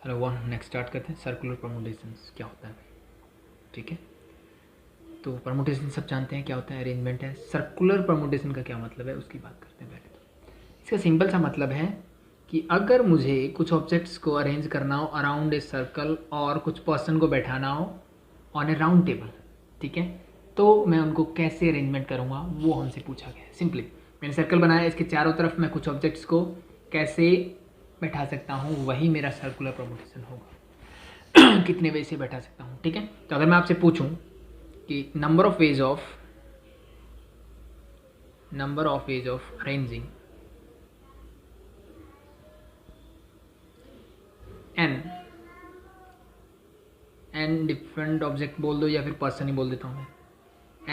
Hello one, next start करते हैं। Circular permutations क्या होता है, ठीक है। तो परमुटेशन सब जानते हैं क्या होता है, अरेंजमेंट है। सर्कुलर परमुटेशन का क्या मतलब है उसकी बात करते हैं पहले। तो इसका सिंपल सा मतलब है कि अगर मुझे कुछ ऑब्जेक्ट्स को अरेंज करना हो अराउंड ए सर्कल और कुछ पर्सन को बैठाना हो ऑन ए राउंड टेबल, ठीक है, तो मैं उनको कैसे अरेंजमेंट करूँगा वो हमसे पूछा गया है। सिंपली मैंने सर्कल बनाया, इसके चारों तरफ मैं कुछ ऑब्जेक्ट्स को कैसे बैठा सकता हूँ, वही मेरा सर्कुलर परमुटेशन होगा। कितने वे से बैठा सकता हूँ, ठीक है। तो अगर मैं आपसे पूछूं कि number of ways of arranging n different object बोल दो या फिर पर्सन ही बोल देता हूँ मैं,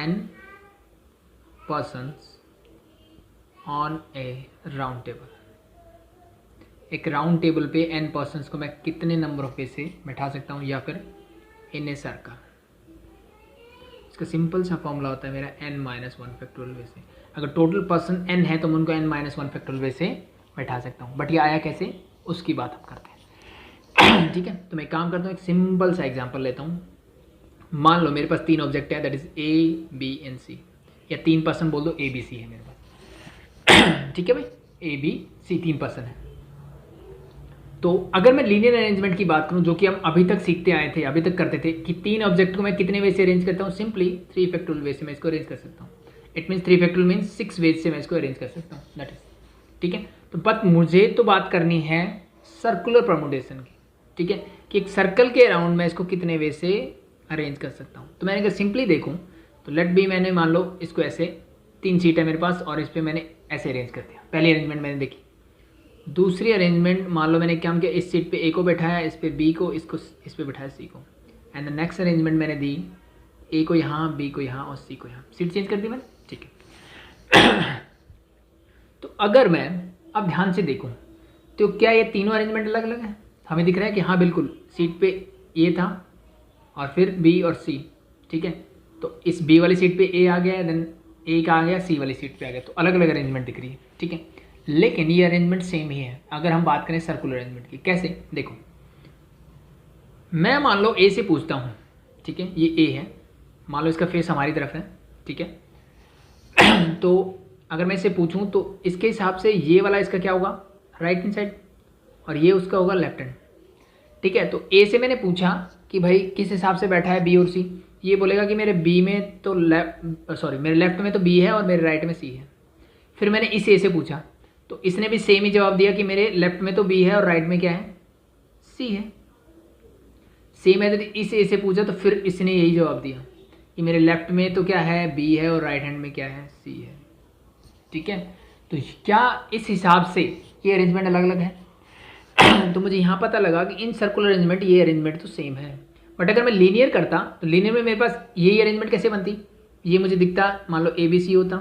n persons on a round table. एक राउंड टेबल पे एन पर्सन्स को मैं कितने नंबर ऑफ वे से बैठा सकता हूँ या फिर इन ए सर्कल। इसका सिंपल सा फॉर्मूला होता है मेरा n-1 फैक्टोरियल वे से। अगर टोटल पर्सन n है तो मैं उनको n-1 फैक्टोरियल वे से बैठा सकता हूँ, बट ये आया कैसे उसकी बात हम करते हैं। ठीक है, तो मैं काम करता हूँ, एक सिंपल सा एग्जांपल लेता हूँ। मान लो मेरे पास 3 ऑब्जेक्ट है, that is A B and C, या 3 पर्सन बोल दो, ए बी सी है मेरे पास। ठीक है भाई, ए बी सी 3 पर्सन है। तो अगर मैं लीनियर अरेंजमेंट की बात करूं, जो कि हम अभी तक सीखते आए थे, अभी तक करते थे, कि 3 ऑब्जेक्ट को मैं कितने वे से अरेंज करता हूं, सिंपली 3 फैक्टोरियल वे से मैं इसको अरेंज कर सकता हूं। It means 3 factorial means 6 ways से मैं इसको अरेंज कर सकता हूं, दैट इज, ठीक है। तो बट मुझे तो बात करनी है सर्कुलर परमुटेशन की, ठीक है, कि एक सर्कल के अराउंड मैं इसको कितने वे से अरेंज कर सकता हूँ। तो मैंने अगर सिंपली देखूँ तो लेट बी, मैंने मान लो इसको ऐसे 3 सीट है मेरे पास और इस पर मैंने ऐसे अरेंज कर दिया। पहली अरेंजमेंट मैंने देखी। दूसरी अरेंजमेंट मान लो मैंने क्या किया, इस सीट पे ए को बैठाया, इस पे बी को, इसको इस पे बैठाया सी को, एंड द नेक्स्ट अरेंजमेंट मैंने दी ए को यहाँ, बी को यहाँ और सी को यहाँ। सीट चेंज कर दी मैंने, ठीक है। तो अगर मैं अब ध्यान से देखूँ तो क्या ये तीनों अरेंजमेंट अलग अलग हैं? हमें दिख रहा है कि हाँ बिल्कुल, सीट पे ए था और फिर बी और सी, ठीक है। तो इस बी वाली सीट पे ए आ गया, देन ए का आ गया, सी वाली सीट पे आ गया, तो अलग अलग अरेंजमेंट दिख रही है, ठीक है। लेकिन ये अरेंजमेंट सेम ही है अगर हम बात करें सर्कुलर अरेंजमेंट की। कैसे, देखो, मैं मान लो ए से पूछता हूँ, ठीक है, ये ए है, मान लो इसका फेस हमारी तरफ है, ठीक है। तो अगर मैं इसे पूछूं तो इसके हिसाब से ये वाला इसका क्या होगा, राइट हैंड साइड, और ये उसका होगा लेफ्ट हैंड, ठीक है। तो ए से मैंने पूछा कि भाई किस हिसाब से बैठा है बी और सी, ये बोलेगा कि मेरे बी में तो मेरे लेफ्ट में तो बी है और मेरे राइट में सी है। फिर मैंने इस ए से पूछा तो इसने भी सेम ही जवाब दिया कि मेरे लेफ्ट में तो बी है और राइट में क्या है, सी है। सेम है, इस ए से पूछा तो फिर इसने यही जवाब दिया कि मेरे लेफ्ट में तो क्या है, बी है और राइट हैंड में क्या है, सी है, ठीक है। तो क्या इस हिसाब से ये अरेंजमेंट अलग अलग है? तो मुझे यहाँ पता लगा कि इन सर्कुलर अरेंजमेंट ये अरेंजमेंट तो सेम है, बट अगर मैं लीनियर करता तो लीनियर में मेरे पास यही अरेंजमेंट कैसे बनती, ये मुझे दिखता मान लो ए बी सी होता,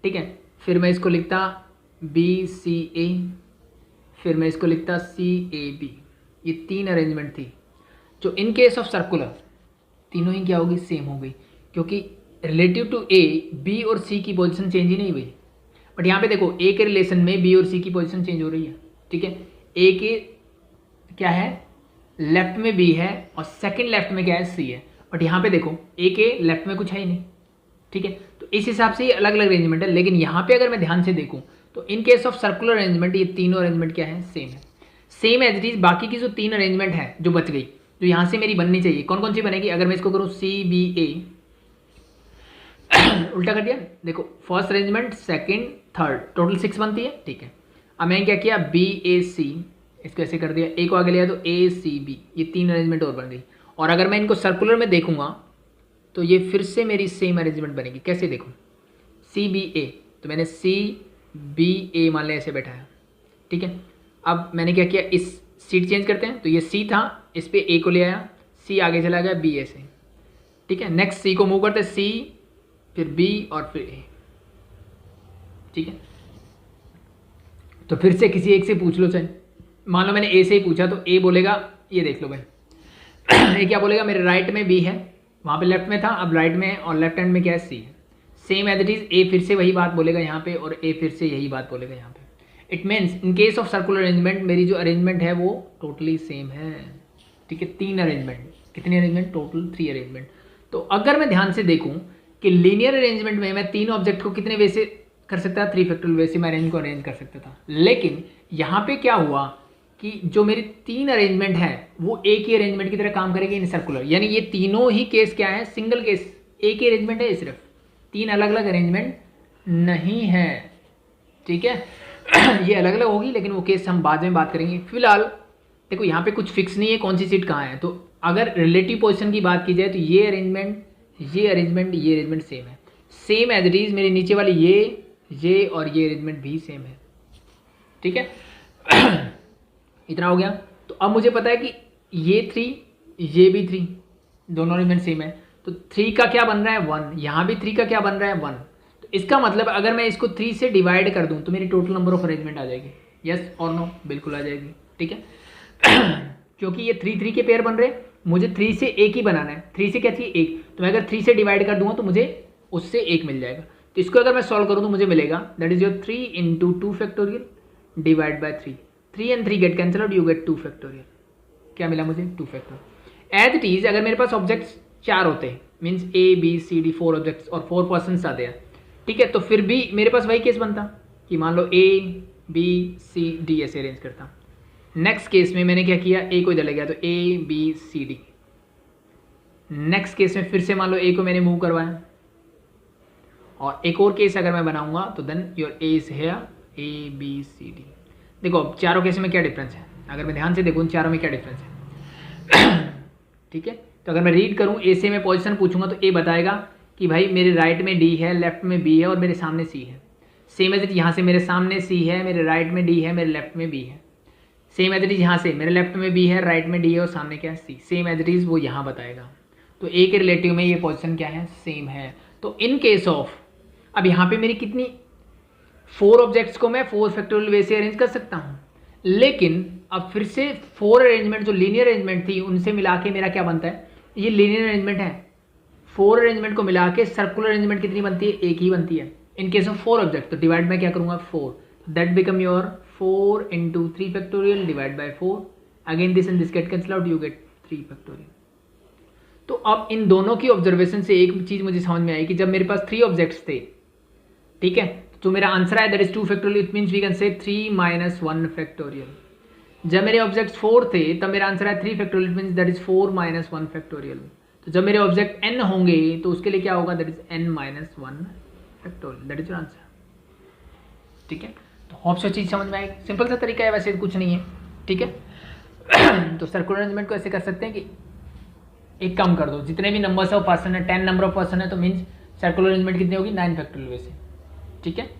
ठीक है। फिर मैं इसको लिखता बी सी ए, फिर मैं इसको लिखता सी ए बी। ये 3 अरेंजमेंट थी जो इन केस ऑफ सर्कुलर तीनों ही क्या होगी, सेम हो गई, क्योंकि रिलेटिव टू ए बी और सी की पोजीशन चेंज ही नहीं हुई। बट यहाँ पे देखो ए के रिलेशन में बी और सी की पोजीशन चेंज हो रही है, ठीक है। ए के क्या है, लेफ्ट में बी है और सेकंड लेफ्ट में क्या है, सी है, बट यहाँ पे देखो ए के लेफ्ट में कुछ है ही नहीं, ठीक है। तो इस हिसाब से ये अलग अलग अरेंजमेंट है। लेकिन यहाँ पे अगर मैं ध्यान से देखूँ तो in case of circular arrangement ये तीनों अरेंजमेंट क्या है, सेम है, सेम एज इट इज। बाकी की जो 3 अरेंजमेंट है जो बच गई, जो यहाँ से मेरी बननी चाहिए, कौन कौन सी बनेगी, अगर मैं इसको करूँ सी बी ए, उल्टा कर दिया, देखो first arrangement, second, third, total 6 बनती है, ठीक है। अब मैंने क्या किया, बी ए सी, इसको ऐसे कर दिया, ए को आगे लिया तो ए सी बी, ये 3 अरेंजमेंट और बन गई। और अगर मैं इनको सर्कुलर में देखूंगा तो ये फिर से मेरी सेम अरेंजमेंट बनेगी। कैसे देखूँ, सी बी ए, तो मैंने सी बी ए मान लिया, ऐसे बैठाया, ठीक है। अब मैंने क्या किया, इस सीट चेंज करते हैं, तो ये सी था, इस पे ए को ले आया, सी आगे चला गया बी ए से, ठीक है। नेक्स्ट सी को मूव करते, सी फिर बी और फिर ए, ठीक है। तो फिर से किसी एक से पूछ लो, चाहे मान लो मैंने ए से ही पूछा तो ए बोलेगा, ये देख लो भाई, ए क्या बोलेगा, मेरे राइट में बी है, वहाँ पे लेफ्ट में था, अब राइट में है, और लेफ्ट हैंड में क्या है, सी है। सेम एज इट इज, ए फिर से वही बात बोलेगा यहाँ पे और ए फिर से यही बात बोलेगा यहाँ पे। It means in case of circular arrangement मेरी जो अरेंजमेंट है वो टोटली सेम है, ठीक है। 3 अरेंजमेंट, कितनी अरेंजमेंट? Total 3 arrangement. तो अगर मैं ध्यान से देखूं कि लीनियर अरेंजमेंट में मैं 3 ऑब्जेक्ट को कितने वे से कर सकता था? 3 फैक्टोरियल वे से मैं अरेंज को अरेंज कर सकता था। लेकिन यहाँ पे क्या हुआ कि जो मेरी 3 अरेंजमेंट है वो एक ही अरेंजमेंट की तरह काम करेगी इन सर्कुलर, यानी ये तीनों ही केस क्या है? सिंगल केस, एक ही अरेंजमेंट है, सिर्फ 3 अलग अलग अरेंजमेंट नहीं है, ठीक है। ये अलग अलग होगी लेकिन वो केस हम बाद में बात करेंगे। फिलहाल देखो यहाँ पे कुछ फिक्स नहीं है कौन सी सीट कहाँ है। तो अगर रिलेटिव पोजीशन की बात की जाए तो ये अरेंजमेंट, ये अरेंजमेंट, ये अरेंजमेंट सेम है, सेम एज इट इज। मेरे नीचे वाली ये और ये अरेंजमेंट भी सेम है, ठीक है। इतना हो गया। तो अब मुझे पता है कि ये 3, ये भी 3, दोनों अरेंजमेंट सेम है। तो 3 का क्या बन रहा है? 1। यहाँ भी 3 का क्या बन रहा है? 1। तो इसका मतलब अगर मैं इसको 3 से डिवाइड कर दूं तो मेरी टोटल नंबर ऑफ अरेंजमेंट आ जाएगी। यस और नो? बिल्कुल आ जाएगी, ठीक है। क्योंकि ये 3 3 के पेयर बन रहे, मुझे 3 से एक ही बनाना है। 3 से क्या थी? 1। तो मैं अगर 3 से डिवाइड कर दूंगा तो मुझे उससे 1 मिल जाएगा। तो इसको अगर मैं सॉल्व करूँ तो मुझे मिलेगा that is your 3 into 2 factorial divide by 3। 3 and 3 get cancel out, you get 2 factorial. क्या मिला मुझे? 2 फैक्टोरियल। एज इट इज अगर मेरे पास ऑब्जेक्ट्स 4 होते हैं, means A B C D 4 objects और 4 पर्सन्स आते हैं, ठीक है, तो फिर भी मेरे पास वही केस बनता कि मान लो A B C D ऐसे अरेंज करता। नेक्स्ट केस में मैंने क्या किया? A को इधर ले गया तो A B C D। Next case में फिर से मान लो A को मैंने मूव करवाया, और एक और केस अगर मैं बनाऊंगा तो then your A is here A B C D। देखो अब चारों केस में क्या डिफरेंस है, अगर मैं ध्यान से देखूँ चारों में क्या डिफरेंस है। ठीक है, तो अगर मैं रीड करूँ A से मैं पोजीशन पूछूंगा तो A बताएगा कि भाई मेरे राइट में D है, लेफ्ट में B है और मेरे सामने C है। सेम एज इट यहाँ से मेरे सामने C है, मेरे राइट में D है, मेरे लेफ्ट में B है। सेम एज इट इज यहाँ से मेरे लेफ्ट में B है, राइट में D है और सामने क्या है? C। Same as it is वो यहाँ बताएगा। तो A के रिलेटिव में ये पोजीशन क्या है? सेम है। तो इन केस ऑफ, अब यहाँ पे मेरी कितनी 4 ऑब्जेक्ट्स को मैं 4 फैक्टोरियल वे से अरेंज कर सकता हूँ, लेकिन अब फिर से 4 अरेंजमेंट जो लीनियर अरेंजमेंट थी उनसे मिला के मेरा क्या बनता है? ये लीनियर अरेंजमेंट है। 4 अरेंजमेंट को मिला के सर्कुलर अरेंजमेंट कितनी बनती है? एक ही बनती है। इन केस ऑफ 4 ऑब्जेक्ट तो डिवाइड में क्या करूँगा? 4। That become your 4 into 3 factorial divide by 4। Again this and this get cancel out, you get 3 factorial. तो अब इन दोनों की ऑब्जर्वेशन से एक चीज़ मुझे समझ में आई कि जब मेरे पास 3 ऑब्जेक्ट्स थे, ठीक है, तो मेरा आंसर है that is 2 factorial. It means we can say 3 minus 1 factorial. जब मेरे ऑब्जेक्ट्स 4 थे तब मेरा आंसर है 3 factorial. It means that is 4 minus 1 factorial. तो जब मेरे ऑब्जेक्ट n होंगे तो उसके लिए क्या होगा? That is n minus 1 factorial. That is your answer, ठीक है। तो होप सो चीज़ समझ में आई। सिंपल सा तरीका है, वैसे कुछ नहीं है, ठीक है। तो सर्कुलर अरेंजमेंट को ऐसे कर सकते हैं कि एक काम कर दो, जितने भी नंबर्स ऑफ पर्सन है, 10 नंबर ऑफ पर्सन है, तो मीन्स सर्कुलर अरेंजमेंट कितनी होगी? 9 फैक्टोरियल वैसे, ठीक है।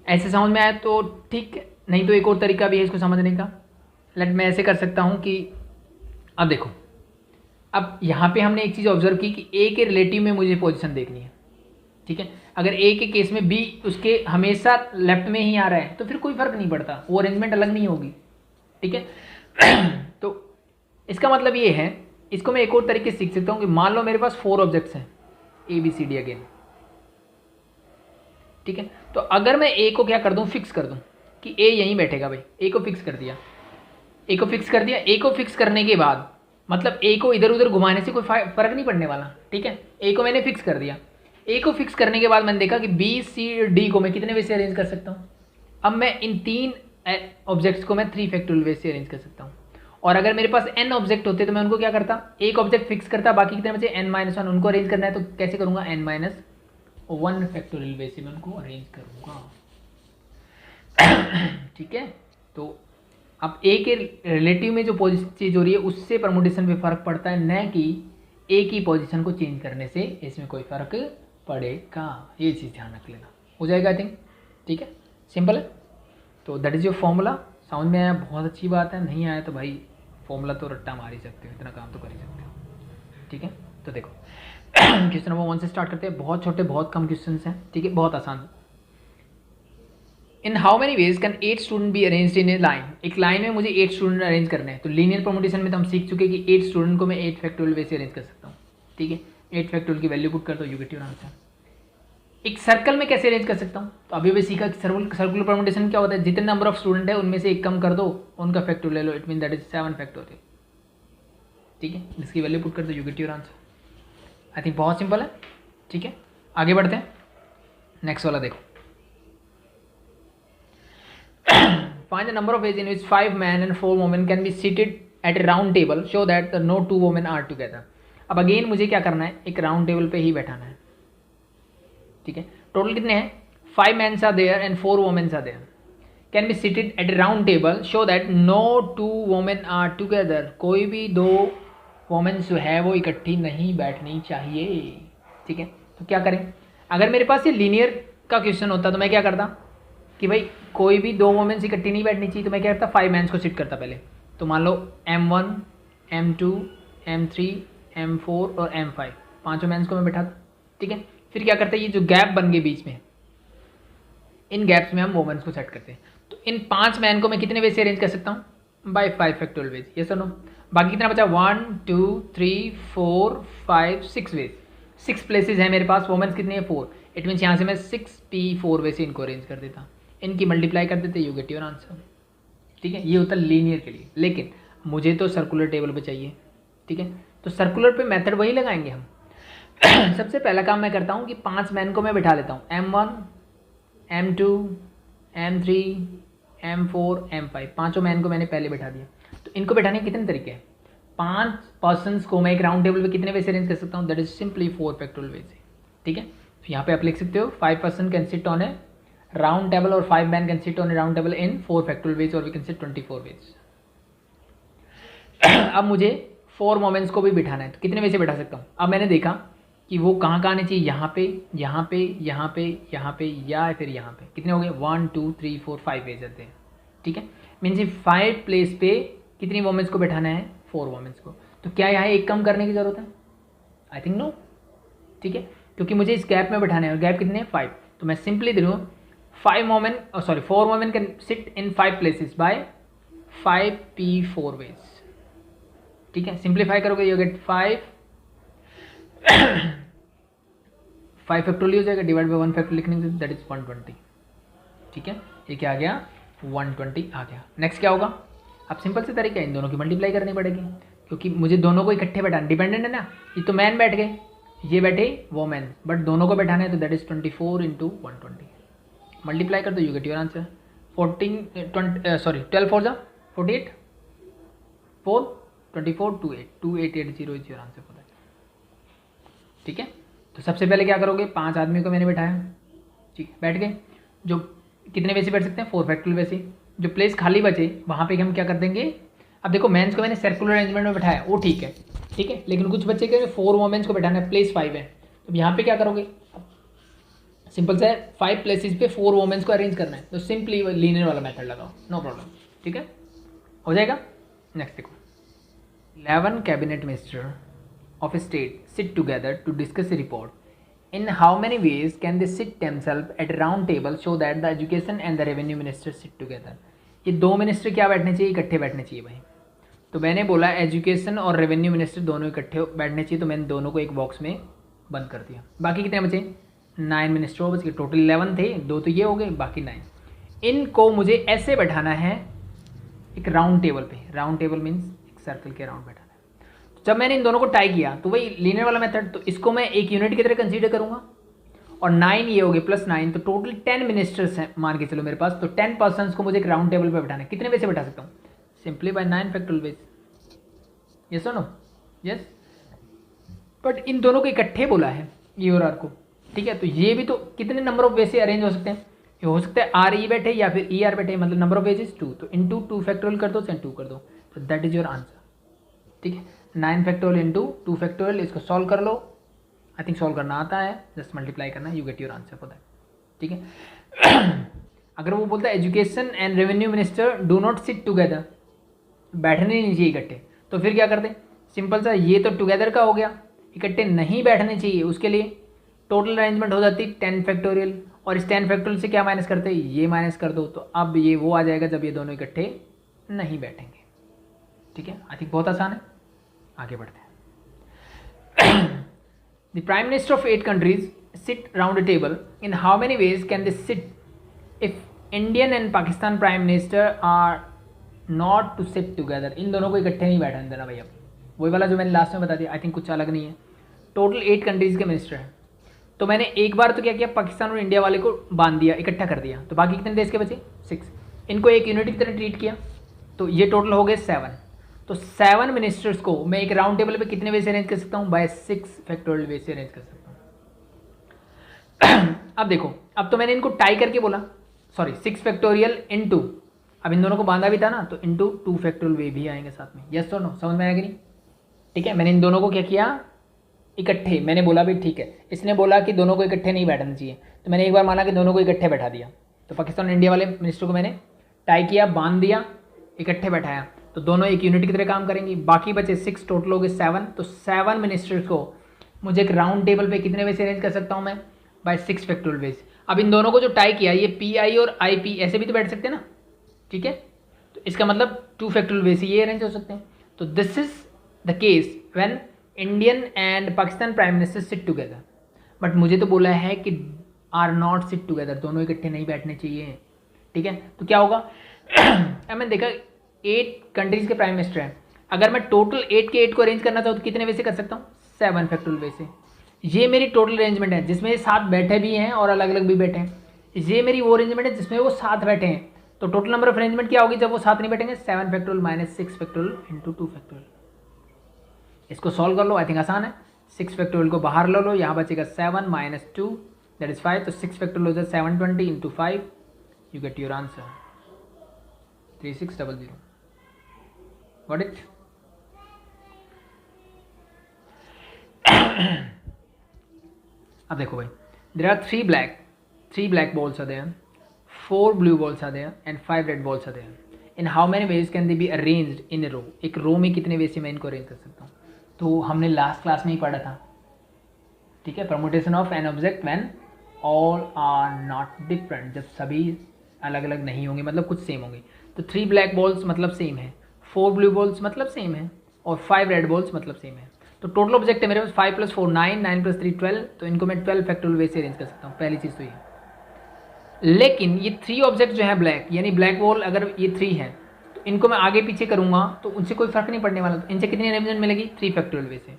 ऐसे समझ में आया तो ठीक है, नहीं तो एक और तरीका भी है इसको समझने का। मैं ऐसे कर सकता हूँ कि अब देखो, अब यहाँ पे हमने एक चीज़ ऑब्जर्व की कि A के रिलेटिव में मुझे पोजीशन देखनी है, ठीक है। अगर A के केस में B उसके हमेशा लेफ्ट में ही आ रहा है तो फिर कोई फर्क नहीं पड़ता, वो अरेंजमेंट अलग नहीं होगी, ठीक है। तो इसका मतलब ये है, इसको मैं एक और तरीके से सीख सकता हूँ कि मान लो मेरे पास 4 ऑब्जेक्ट्स हैं A B C D again, ठीक है। तो अगर मैं A को क्या कर दूं? फिक्स कर दूं कि A यहीं बैठेगा भाई। A को फिक्स कर दिया, A को फिक्स कर दिया। A को फिक्स करने के बाद मतलब A को इधर उधर घुमाने से कोई फर्क नहीं पड़ने वाला, ठीक है। A को मैंने फिक्स कर दिया। A को फिक्स करने के बाद मैंने देखा कि B C D को मैं कितने वे से अरेंज कर सकता हूँ? अब मैं इन 3 ऑब्जेक्ट्स को मैं 3 फैक्टोरियल वे से अरेंज कर सकता हूँ। और अगर मेरे पास n ऑब्जेक्ट होते तो मैं उनको क्या करता? एक ऑब्जेक्ट फिक्स करता, बाकी कितने बचे? n माइनस 1, उनको अरेंज करना है तो कैसे करूँगा? n माइनस 1 फैक्टोरियल वे से मैं उनको अरेंज करूँगा, ठीक है। तो अब A के रिलेटिव में जो चीज़ हो रही है उससे परमुटेशन पे फर्क पड़ता है, न कि A की पोजीशन को चेंज करने से इसमें कोई फर्क पड़ेगा। ये चीज़ ध्यान रख लेना, हो जाएगा आई थिंक, ठीक है, सिंपल है। तो दैट इज़ योर फॉर्मूला। समझ में आया? बहुत अच्छी बात है। नहीं आया तो भाई फॉर्मूला तो रट्टा मार ही सकते हो, इतना काम तो कर ही सकते हो, ठीक है। तो देखो क्वेश्चन नंबर 1 से स्टार्ट करते हैं। बहुत छोटे बहुत कम क्वेश्चन हैं, ठीक है, बहुत आसान। In how many ways can 8 student be arranged in A line? एक लाइन में मुझे 8 स्टूडेंट अरेंज करने हैं। तो लीनियर परमुटेशन में तो हम सीख चुके कि 8 स्टूडेंट को मैं 8 फैक्टोरियल वे से अरेंज कर सकता हूँ, ठीक है। 8 फैक्टोरियल की वैल्यू पुट कर दो, यू गेट योर आंसर। एक सर्कल में कैसे अरेंज कर सकता हूँ, तो अभी भी सीखा कि सर्कुलर परमुटेशन क्या होता है, जितने नंबर ऑफ स्टूडेंट है उनमें से एक कम कर दो, उनका फैक्टोरियल ले लो, it mean that is 7 factorial. ठीक है, इसकी वैल्यू पुट कर दो, you get your answer. I think बहुत सिंपल है। ठीक है, आगे बढ़ते हैं, नेक्स्ट वाला देखो। Find the number of ways in which 5 men and 4 women can be seated at a round table, show that no 2 women are together. अब अगेन मुझे क्या करना है, एक राउंड टेबल पे ही बैठाना है। ठीक है, टोटल कितने हैं, 5 men are there and 4 women are there, can be seated at a round table, show that no 2 women are together. कोई भी 2 women जो है वो इकट्ठी नहीं बैठनी चाहिए। ठीक है, तो क्या करें, अगर मेरे पास ये लीनियर का क्वेश्चन होता तो मैं क्या करता कि भाई कोई भी 2 वोमेंस इकट्ठी नहीं बैठनी चाहिए, तो मैं क्या करता 5 मैंस को सिट करता पहले। तो मान लो M1, M2, M3, M4 और M5 पांचों मैंस को मैं बैठा। ठीक है, फिर क्या करते हैं, ये जो गैप बन गए बीच में, इन गैप्स में हम वोमेंस को सेट करते हैं। तो इन 5 मैन को मैं कितने वे से अरेंज कर सकता हूँ, बाय 5 फैक्टोरियल वेज, ये सुनो। बाकी कितना बचा, 1 2 3 4 5 6 वेज, 6 प्लेसेज है मेरे पास, वोमेंस कितनी है 4, इट मीन्स यहाँ से मैं 6p4 वे से इनको अरेंज कर देता, इनकी मल्टीप्लाई कर देते, यू गेट योर आंसर। ठीक है, ये होता है लीनियर के लिए, लेकिन मुझे तो सर्कुलर टेबल पे चाहिए। ठीक है, तो सर्कुलर पे मेथड वही लगाएंगे हम। सबसे पहला काम मैं करता हूँ कि 5 मैन को मैं बिठा लेता हूँ, M1, M2, M3, M4, M5, पाँचों मैन को मैंने पहले बिठा दिया। तो इनको बिठाने के कितने तरीके हैं, 5 पर्सन्स को मैं एक राउंड टेबल पे कितने वे से अरेंज कर सकता हूँ, दैट इज सिंपली 4 फैक्टोरियल वे से। ठीक है, तो यहाँ पे आप लिख सकते हो 5 person can sit on a round table और 5 man can sit on a round table in 4 factorial veg, और वी कैन सिट 24 वेज। अब मुझे 4 मोमेंट्स को भी बिठाना है, तो कितने वे से बिठा सकता हूँ। अब मैंने देखा कि वो कहाँ कहाँ आने चाहिए, यहाँ पे, यहाँ पे, यहाँ पे, यहाँ पे, या फिर यहाँ पे। कितने हो गए, 1 2 3 4 5 वेज आते हैं। ठीक है, मीन्स 5 प्लेस पे कितनी वोमेंस को बैठाना है, 4 वोमेंस को। तो क्या यहाँ एक कम करने की जरूरत है, आई थिंक नो। ठीक है, क्योंकि मुझे इस गैप में बैठाना है, और गैप कितने हैं 5, तो मैं सिंपली दे दूँ 4 women can sit in 5 places by 5p4 ways. ठीक है, सिंप्लीफाई करोगे यू गेट 5 फैक्टोरियल हो जाएगा, डिवाइड बाय 1 फैक्टोरियल लिखने से, दैट इज 120। ठीक है, ये क्या आ गया, 120 आ गया। नेक्स्ट क्या होगा, अब सिंपल से तरीका है, इन दोनों की मल्टीप्लाई करनी पड़ेगी, क्योंकि मुझे दोनों को इकट्ठे बैठाना, डिपेंडेंट है ना, ये तो मैन बैठ गए, ये बैठे वो मैन, बट दोनों को बैठाना है, तो दैट इज 24 इंटू 120। मल्टीप्लाई कर दो, यू गेट योर आंसर। 12 4 जा 48, 4 24 2880 is your answer for that. ठीक है, तो सबसे पहले क्या करोगे, 5 आदमी को मैंने बैठाया, ठीक है, बैठ गए। जो कितने वैसे बैठ सकते हैं, 4 फैक्टोरियल वैसे। जो प्लेस खाली बचे वहाँ पे हम क्या कर देंगे, अब देखो मेंस को मैंने सर्कुलर अरेंजमेंट में बैठाया, वो ठीक है, ठीक है, लेकिन कुछ बच्चे के 4 वोमेंस को बैठाना है, प्लेस 5 है, तो यहाँ पे क्या करोगे, सिंपल सा है, 5 प्लेसेस पे 4 वोमेंस को अरेंज करना है, तो सिंपली लीनियर वाला मेथड लगाओ, नो प्रॉब्लम। ठीक है, हो जाएगा। नेक्स्ट देखो, 11 cabinet minister of a state sit together to discuss a report. In how many ways can they sit themselves at a round table so that the education and the revenue minister sit together? ये 2 minister क्या बैठने चाहिए, इकट्ठे बैठने चाहिए भाई। तो मैंने बोला एजुकेशन और रेवेन्यू मिनिस्टर दोनों इकट्ठे बैठने चाहिए, तो मैंने दोनों को एक बॉक्स में बंद कर दिया। बाकी कितने बचे, 9 मिनिस्टर बच गए, टोटल 11 थे, 2 तो ये हो गए, बाकी 9। इनको मुझे ऐसे बैठाना है एक राउंड टेबल पे, राउंड टेबल मीन्स एक सर्कल के राउंड बैठाना है। जब मैंने इन दोनों को टाई किया तो वही लीनियर वाला मेथड, तो इसको मैं एक यूनिट की तरह कंसीडर करूंगा, और 9 ये हो गए प्लस 9, तो टोटल 10 मिनिस्टर्स हैं मान के चलो मेरे पास, तो 10 पर्सन्स को मुझे एक राउंड टेबल पे बैठाना है। कितने वे से बैठा सकता हूँ, simply by 9 factorial ways, yes और नो, यस। बट इन दोनों को इकट्ठे बोला है ई और आर को, ठीक है, तो ये भी तो कितने नंबर ऑफ वे से अरेंज हो सकते हैं, ये हो सकता है आर ई बैठे या फिर ई आर बैठे, मतलब नंबर ऑफ वेज इज 2, तो इंटू 2 फैक्टोरियल कर दो, सेंड 2 कर दो, तो दैट इज योर आंसर। ठीक है, 9 फैक्टोरियल इंटू 2 फैक्टोरियल, इसको सॉल्व कर लो, आई थिंक सॉल्व करना आता है, जस्ट मल्टीप्लाई करना है, you get your answer for that. ठीक है, अगर वो बोलता है education and revenue minister do not sit together, बैठने नहीं चाहिए इकट्ठे, तो फिर क्या करते, सिंपल सा, ये तो टुगेदर का हो गया, इकट्ठे नहीं बैठने चाहिए, उसके लिए टोटल अरेंजमेंट हो जाती 10 फैक्टोरियल, और इस 10 फैक्टोरियल से क्या माइनस करते, ये माइनस कर दो, तो अब ये वो आ जाएगा जब ये दोनों इकट्ठे नहीं बैठेंगे। ठीक है, आई थिंक बहुत आसान है, आगे बढ़ते हैं। The prime minister of 8 countries sit round a table, in how many ways can they sit if Indian and Pakistan Prime Minister are not to sit together? इन दोनों को इकट्ठे नहीं बैठने देना भैया, वही वाला जो मैंने लास्ट में बता दिया, आई थिंक कुछ अलग नहीं है। टोटल 8 कंट्रीज़ के मिनिस्टर हैं, तो मैंने एक बार तो क्या किया, पाकिस्तान और इंडिया वाले को बांध दिया, इकट्ठा कर दिया, तो बाकी कितने देश के बचे 6, इनको एक यूनिट की तरह ट्रीट किया, तो ये टोटल हो गए 7। तो 7 मिनिस्टर्स को मैं एक राउंड टेबल पे कितने वे से अरेंज कर सकता हूँ, बाय 6 फैक्टोरियल वे से अरेंज कर सकता हूँ। अब देखो, अब तो मैंने इनको टाई करके बोला, सॉरी 6 फैक्टोरियल इनटू, अब इन दोनों को बांधा भी था ना, तो इनटू 2 फैक्टोरियल वे भी आएंगे साथ में, यस और नो, समझ में आएगा नहीं? ठीक है, मैंने इन दोनों को क्या किया, इकट्ठे, मैंने बोला भी ठीक है, इसने बोला कि दोनों को इकट्ठे नहीं बैठना चाहिए, तो मैंने एक बार माना कि दोनों को इकट्ठे बैठा दिया, तो पाकिस्तान और इंडिया वाले मिनिस्टर को मैंने टाई किया, बांध दिया, इकट्ठे बैठाया, तो दोनों एक यूनिट की तरह काम करेंगे। बाकी बचे 6, टोटल हो गए 7, तो 7 मिनिस्टर्स को मुझे एक राउंड टेबल पे कितने वे से अरेंज कर सकता हूँ मैं, बाय 6 फैक्टोरियल वेज। अब इन दोनों को जो टाई किया, ये PI और IP ऐसे भी तो बैठ सकते हैं ना, ठीक है, तो इसका मतलब 2 फैक्टोरियल वे से ये अरेंज हो सकते हैं। तो this is the case when Indian and Pakistan prime minister sit together, but मुझे तो बोला है कि आर नॉट सिट टुगेदर, दोनों इकट्ठे नहीं बैठने चाहिए, ठीक है। तो क्या होगा, मैंने देखा 8 कंट्रीज़ के प्राइम मिनिस्टर हैं, अगर मैं टोटल 8 के 8 को अरेंज करना चाहूँ तो कितने वे से कर सकता हूँ, 7 फैक्टोरियल वे से। ये मेरी टोटल अरेंजमेंट है जिसमें ये साथ बैठे भी हैं और अलग अलग भी बैठे हैं, ये मेरी वो अरेंजमेंट है जिसमें वो साथ बैठे हैं। तो टोटल नंबर ऑफ अरेंजमेंट क्या होगी जब वो साथ नहीं बैठेंगे, 7 factorial minus 6 factorial into 2 factorial. इसको सॉल्व कर लो, आई थिंक आसान है। 6 फैक्टोरियल को बाहर ले लो, यहाँ बचेगा 7 माइनस 2 दैट इज 5, तो 6 फैक्टोरियल हो जाए 720 into 5, you get your answer 3600। Got it? अब देखो भाई, there are 3 black balls are there, 4 blue balls are there and 5 red balls are there. In how many ways can they be arranged in a row? एक रो में कितने वे से मैं इनको arrange कर सकता हूँ, तो हमने लास्ट क्लास में ही पढ़ा था, ठीक है, permutation of n object when all are not different, जब सभी अलग अलग नहीं होंगे मतलब कुछ सेम होंगे। तो 3 black balls मतलब सेम है, 4 blue balls मतलब सेम है और 5 red balls मतलब सेम है। तो टोटल ऑब्जेक्ट है मेरे पास 5 + 4 9, 9 + 3 12, तो इनको मैं 12 फैक्टोरियल वे से अरेंज कर सकता हूँ, पहली चीज़ तो ये। लेकिन ये 3 ऑब्जेक्ट जो है ब्लैक, यानी ब्लैक बॉल अगर ये 3 है तो इनको मैं आगे पीछे करूँगा तो उनसे कोई फर्क नहीं पड़ने वाला, तो इनसे कितनी अरेंजमेंट मिलेगी, 3 फैक्टोरियल वे से।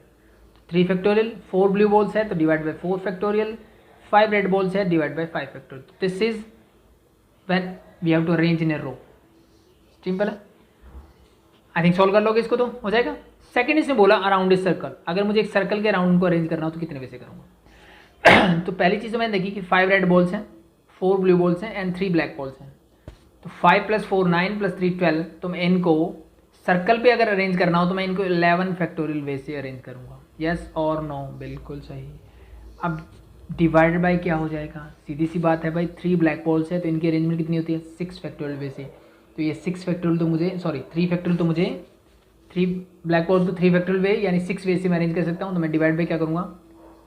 3 फैक्टोरियल, 4 ब्लू बॉल्स है तो divide by 4 factorial, 5 red balls है divide by 5 factorial. This is when we have to arrange in a row. Simple है, आई थिंक सॉल्व कर लोगे इसको तो हो जाएगा। सेकंड इसने बोला अराउंड ए सर्कल, अगर मुझे एक सर्कल के अराउंड को अरेंज करना हो तो कितने वे से करूँगा। तो पहली चीज़ तो मैंने देखी कि 5 रेड बॉल्स हैं, 4 ब्लू बॉल्स हैं एंड 3 ब्लैक बॉल्स हैं, तो 5 + 4 9 + 3 12, तो मैं इनको सर्कल पे अगर अरेंज करना हो तो मैं इनको 11 फैक्टोरियल वे से अरेंज करूँगा, यस और नो, बिल्कुल सही। अब डिवाइडेड बाय क्या हो जाएगा, सीधी सी बात है भाई, 3 ब्लैक बॉल्स है तो इनकी अरेंजमेंट कितनी होती है, 6 फैक्टोरियल वे से। तो ये 6 फैक्टोरियल तो मुझे, सॉरी 3 फैक्टोरियल तो मुझे, 3 ब्लैक बॉल्स तो 3 फैक्टोरियल वे यानी 6 वे से मैं अरेंज कर सकता हूँ, तो मैं डिवाइड बाय क्या करूँगा,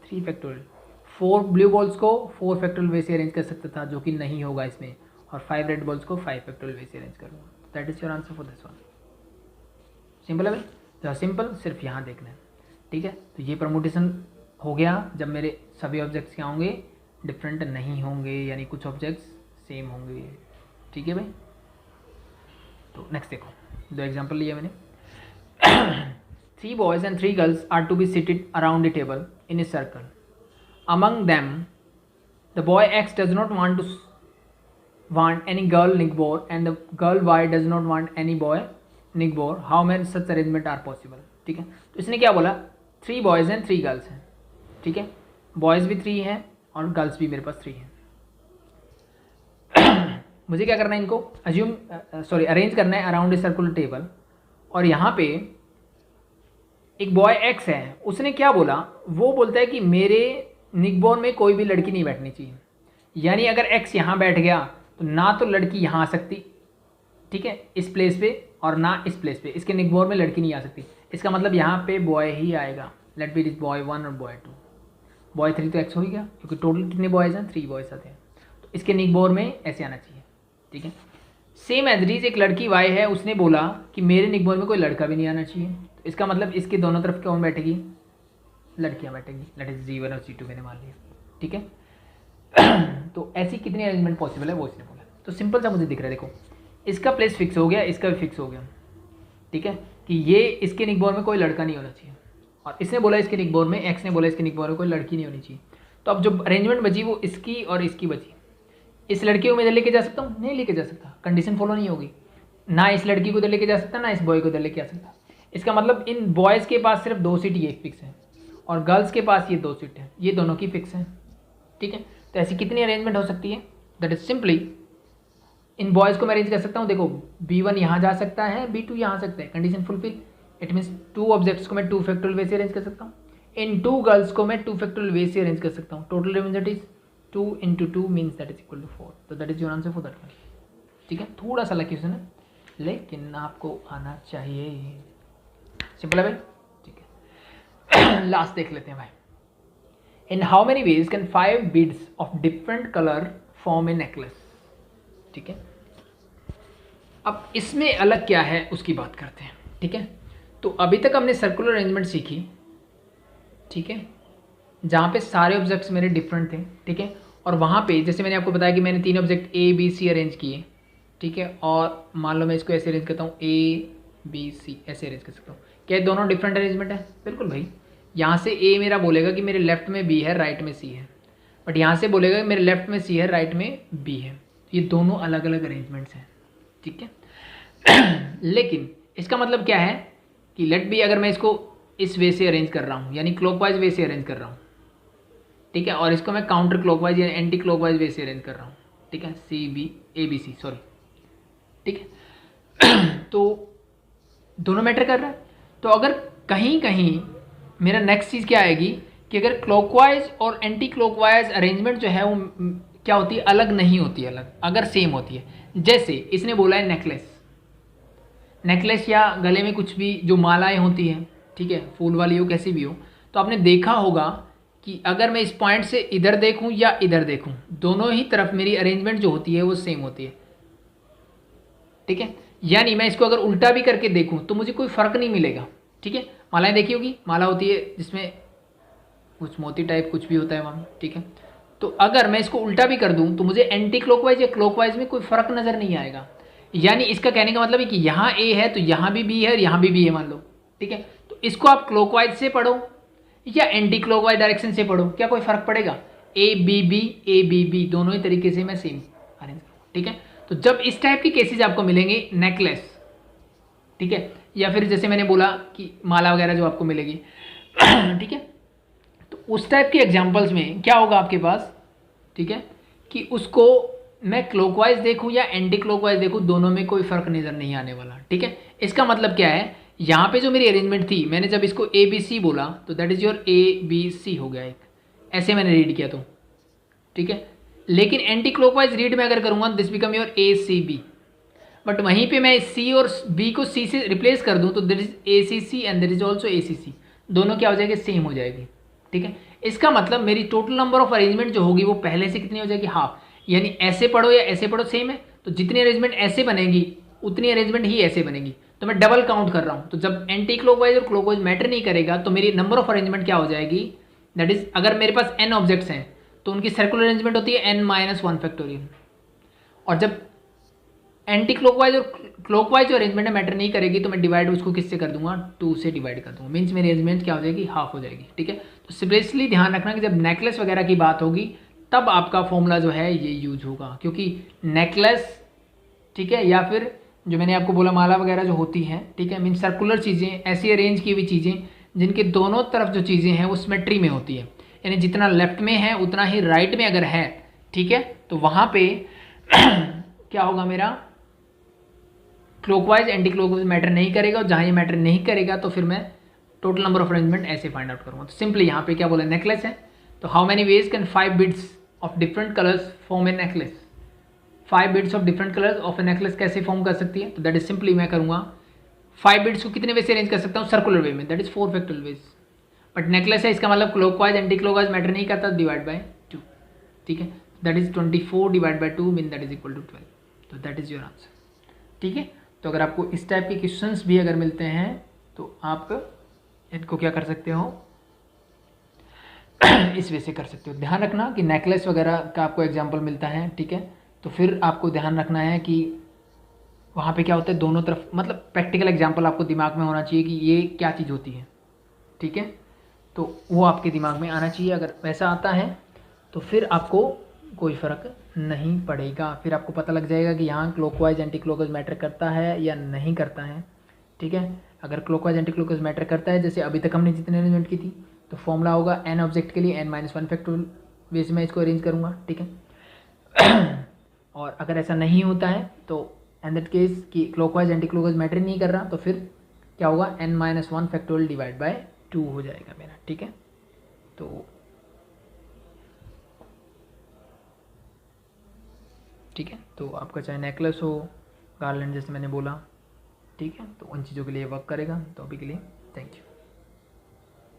3 फैक्टोरियल। 4 ब्लू बॉल्स को 4 फैक्टोरियल वे से अरेंज कर सकता था जो कि नहीं होगा इसमें, और 5 रेड बॉल्स को 5 फैक्टोरियल वे से अरेंज करूँगा। That is your answer for this one. Simple है भाई, तो सिंपल सिर्फ यहाँ देखना है, ठीक है। तो ये परमुटेशन हो गया जब मेरे सभी ऑब्जेक्ट्स क्या होंगे, डिफरेंट नहीं होंगे, यानी कुछ ऑब्जेक्ट्स सेम होंगे, ठीक है भाई। तो नेक्स्ट देखो, 2 एग्जाम्पल लिया मैंने। 3 boys and 3 girls are to be seated around a table in a circle. Among them, the boy X does not want any girl Nickbor, and the girl Y does not want any boy Nickbor. How many such arrangement are possible? ठीक है, तो इसने क्या बोला, 3 boys and 3 girls हैं, ठीक है, boys भी 3 हैं और गर्ल्स भी मेरे पास 3 हैं। मुझे क्या करना है, इनको अरेंज करना है अराउंड ए सर्कुलर टेबल, और यहाँ पे एक बॉय एक्स है, उसने क्या बोला, वो बोलता है कि मेरे निकबोर में कोई भी लड़की नहीं बैठनी चाहिए, यानी अगर एक्स यहाँ बैठ गया तो ना तो लड़की यहाँ आ सकती, ठीक है, इस प्लेस पे, और ना इस प्लेस पे, इसके निकबोर में लड़की नहीं आ सकती। इसका मतलब यहाँ पे बॉय ही आएगा, लेट बी इज बॉय 1 और बॉय 2, बॉय 3 तो एक्स हो ही गया क्योंकि टोटल कितने बॉयज़ हैं, 3 बॉयज़ आते हैं, तो इसके निकबोर में ऐसे आना चाहिए, ठीक है। सेम एजरीज एक लड़की वाई है, उसने बोला कि मेरे निकबोर में कोई लड़का भी नहीं आना चाहिए, तो इसका मतलब इसके दोनों तरफ कौन बैठेगी, लड़कियां बैठेंगी, लेट इज G1 और G2 मैंने मान लिया, ठीक है। तो ऐसी कितनी अरेंजमेंट पॉसिबल है वो इसने बोला। तो सिंपल सा मुझे दिख रहा है, देखो इसका प्लेस फिक्स हो गया, इसका भी फिक्स हो गया, ठीक है, कि ये इसके निकबोर में कोई लड़का नहीं होना चाहिए, और इसने बोला इसके निकबोर में, एक्स ने बोला इसके निकबोर में कोई लड़की नहीं होनी चाहिए। तो अब जो अरेंजमेंट बची वो इसकी और इसकी बची। इस लड़की को मैं इधर लेके जा सकता हूँ? नहीं लेके जा सकता, कंडीशन फॉलो नहीं होगी। ना इस लड़की को इधर लेके जा सकता, ना इस बॉय को इधर लेके आ सकता। इसका मतलब इन बॉयज़ के पास सिर्फ 2 सीट ये फिक्स है, और गर्ल्स के पास ये 2 सीट है, ये दोनों की फिक्स है, ठीक है। तो ऐसी कितनी अरेंजमेंट हो सकती है? That is simply, in boys को मैं अरेंज कर सकता हूँ, देखो B1 यहाँ जा सकता है, B2 यहाँ आ सकता है, condition fulfil. It means 2 objects को मैं 2 फैक्टोरियल वे से अरेंज कर सकता हूँ। इन 2 गर्ल्स को मैं 2 फैक्टोरियल वे से अरेंज कर सकता हूँ। Total remainder is 2 × 2 means that is equal to 4। तो that is your answer for that one, ठीक है। थोड़ा सा लकी क्वेश्चन है, लेकिन आपको आना चाहिए, सिंपल है भाई, ठीक है। लास्ट देख लेते हैं भाई। In how many ways can 5 beads of different colour form A necklace, ठीक है। अब इसमें अलग क्या है उसकी बात करते हैं, ठीक है। तो अभी तक हमने सर्कुलर अरेंजमेंट सीखी, ठीक है, जहाँ पे सारे ऑब्जेक्ट्स मेरे डिफरेंट थे, ठीक है, और वहाँ पे जैसे मैंने आपको बताया कि मैंने 3 object A B C arrange किए, ठीक है, और मान लो मैं इसको ऐसे अरेंज करता हूँ A B C, ऐसे अरेंज कर सकता हूँ। क्या दोनों डिफरेंट अरेंजमेंट है? बिल्कुल भाई। यहाँ से A मेरा बोलेगा कि मेरे लेफ्ट में B है, राइट में C है, बट यहाँ से बोलेगा कि मेरे लेफ्ट में C है, राइट में B है। ये दोनों अलग अलग अरेंजमेंट्स हैं, ठीक है। लेकिन इसका मतलब क्या है कि लेट बी, अगर मैं इसको इस वे से अरेंज कर रहा हूँ, यानी क्लॉकवाइज वे से अरेंज कर रहा हूँ, ठीक है, और इसको मैं काउंटर क्लॉकवाइज या एंटी क्लॉकवाइज वे से अरेंज कर रहा हूँ, ठीक है, ABC, सॉरी, ठीक है। तो दोनों मैटर कर रहा है। तो अगर कहीं कहीं मेरा नेक्स्ट चीज़ क्या आएगी कि अगर क्लॉकवाइज और एंटी क्लॉकवाइज अरेंजमेंट जो है वो क्या होती है, अलग नहीं होती है, अलग अगर सेम होती है। जैसे इसने बोला है नेकलेस या गले में कुछ भी जो मालाएं होती हैं, ठीक है, फूल वाली हो कैसी भी हो, तो आपने देखा होगा कि अगर मैं इस पॉइंट से इधर देखूं या इधर देखूं, दोनों ही तरफ मेरी अरेंजमेंट जो होती है वो सेम होती है, ठीक है। यानी मैं इसको अगर उल्टा भी करके देखूं तो मुझे कोई फर्क नहीं मिलेगा, ठीक है। मालाएं देखी होगी, माला होती है जिसमें कुछ मोती टाइप कुछ भी होता है वहाँ, ठीक है। तो अगर मैं इसको उल्टा भी कर दूं तो मुझे एंटी क्लॉकवाइज या क्लॉकवाइज में कोई फर्क नजर नहीं आएगा। यानी इसका कहने का मतलब है कि यहाँ A है तो यहाँ भी B है और यहाँ भी B है, मान लो, ठीक है। तो इसको आप क्लॉकवाइज से पढ़ो या एंटी क्लॉकवाइज डायरेक्शन से पढ़ो, क्या कोई फर्क पड़ेगा? ABB दोनों ही तरीके से मैं सेम अरेंज करूँगा, ठीक है। तो जब इस टाइप की केसेज आपको मिलेंगे, नेकलेस, ठीक है, या फिर जैसे मैंने बोला कि माला वगैरह जो आपको मिलेगी, ठीक है, तो उस टाइप के एग्जाम्पल्स में क्या होगा आपके पास, ठीक है, कि उसको मैं क्लॉकवाइज देखूं या एंटी क्लॉकवाइज देखूं, दोनों में कोई फर्क नजर नहीं आने वाला, ठीक है। इसका मतलब क्या है, यहाँ पे जो मेरी अरेंजमेंट थी, मैंने जब इसको ABC बोला तो दैट इज योर ABC हो गया, एक ऐसे मैंने रीड किया तो, ठीक है। लेकिन एंटी क्लॉकवाइज रीड में अगर करूँगा this become your ACB, but वहीं पे मैं C और B को C से रिप्लेस कर दूँ तो this is ACC and this is also ACC, दोनों क्या हो जाएगी, सेम हो जाएगी, ठीक है। इसका मतलब मेरी टोटल नंबर ऑफ अरेंजमेंट जो होगी वो पहले से कितनी हो जाएगी, हाफ। यानी ऐसे पढ़ो या ऐसे पढ़ो सेम है, तो जितनी अरेंजमेंट ऐसे बनेगी उतनी अरेंजमेंट ही ऐसे बनेगी। तो मैं डबल काउंट कर रहा हूँ, तो जब एंटी क्लॉकवाइज और क्लॉकवाइज मैटर नहीं करेगा तो मेरी नंबर ऑफ अरेंजमेंट क्या हो जाएगी, दैट इज अगर मेरे पास n ऑब्जेक्ट्स हैं तो उनकी सर्कुलर अरेंजमेंट होती है n-1 फैक्टोरियल, और जब एंटी क्लॉकवाइज और क्लॉकवाइज जो अरेंजमेंट मैटर नहीं करेगी तो मैं डिवाइड उसको किससे कर दूंगा, 2 से डिवाइड कर दूंगा, मीन्स मेरी अरेंजमेंट क्या हो जाएगी, हाफ हो जाएगी, ठीक है। तो स्पेशली ध्यान रखना कि जब नेकलेस वगैरह की बात होगी तब आपका फॉर्मूला जो है ये यूज होगा, क्योंकि नेकलेस, ठीक है, या फिर जो मैंने आपको बोला माला वगैरह जो होती हैं, ठीक है, मीन्स सर्कुलर चीज़ें, ऐसी अरेंज की हुई चीज़ें जिनके दोनों तरफ जो चीज़ें हैं वो सिमेट्री में होती है, यानी जितना लेफ्ट में है उतना ही राइट में अगर है, ठीक है, तो वहाँ पे क्या होगा, मेरा क्लॉकवाइज एंटी क्लॉकवाइज मैटर नहीं करेगा, और जहाँ ये मैटर नहीं करेगा तो फिर मैं टोटल नंबर ऑफ अरेंजमेंट ऐसे फाइंड आउट करूँगा। तो सिंपली यहाँ पे क्या बोला, नेकलेस है, तो how many ways can 5 bits of different colours form A necklace, 5 bits of different colours of A necklace कैसे फॉर्म कर सकती है, तो दैट इज सिंपली मैं करूँगा 5 बिट्स को कितने वे से अरेंज कर सकता हूँ, सर्कुलर वे में, that is 4 factorial veg, but necklace है, इसका मतलब क्लॉकवाइज एंटी क्लॉकवाइज मैटर नहीं करता, डिवाइड बाय 2, ठीक है, that is 24 divide by 2 mean that is equal to 12, तो दैट इज योर आंसर, ठीक है। तो अगर आपको इस टाइप के क्वेश्चंस भी अगर मिलते हैं तो आप इनको क्या कर सकते हो, इस वे से कर सकते हो। ध्यान रखना कि नेकलेस वगैरह का आपको एग्जाम्पल मिलता है, ठीक है, तो फिर आपको ध्यान रखना है कि वहाँ पे क्या होता है, दोनों तरफ मतलब प्रैक्टिकल एग्जाम्पल आपको दिमाग में होना चाहिए कि ये क्या चीज़ होती है, ठीक है, तो वो आपके दिमाग में आना चाहिए। अगर वैसा आता है तो फिर आपको कोई फ़र्क नहीं पड़ेगा, फिर आपको पता लग जाएगा कि यहाँ क्लॉकवाइज एंटी क्लॉकवाइज मैटर करता है या नहीं करता है, ठीक है। अगर क्लॉकवाइज एंटी क्लॉकवाइज मैटर करता है, जैसे अभी तक हमने जितने अरेंजमेंट की थी, तो फॉर्मूला होगा एन ऑब्जेक्ट के लिए n-1 फैक्टोरियल वे से मैं इसको अरेंज करूँगा, ठीक है। और अगर ऐसा नहीं होता है तो इन दैट केस कि क्लॉकवाइज एंटी क्लॉकवाइज मैटर नहीं कर रहा, तो फिर क्या होगा, n-1 फैक्टोरियल डिवाइड बाय 2 हो जाएगा मेरा, ठीक है। तो ठीक है, तो आपका चाहे नेकलेस हो, गार्लैंड जैसे मैंने बोला, ठीक है, तो उन चीज़ों के लिए वर्क करेगा। तो अभी के लिए थैंक यू।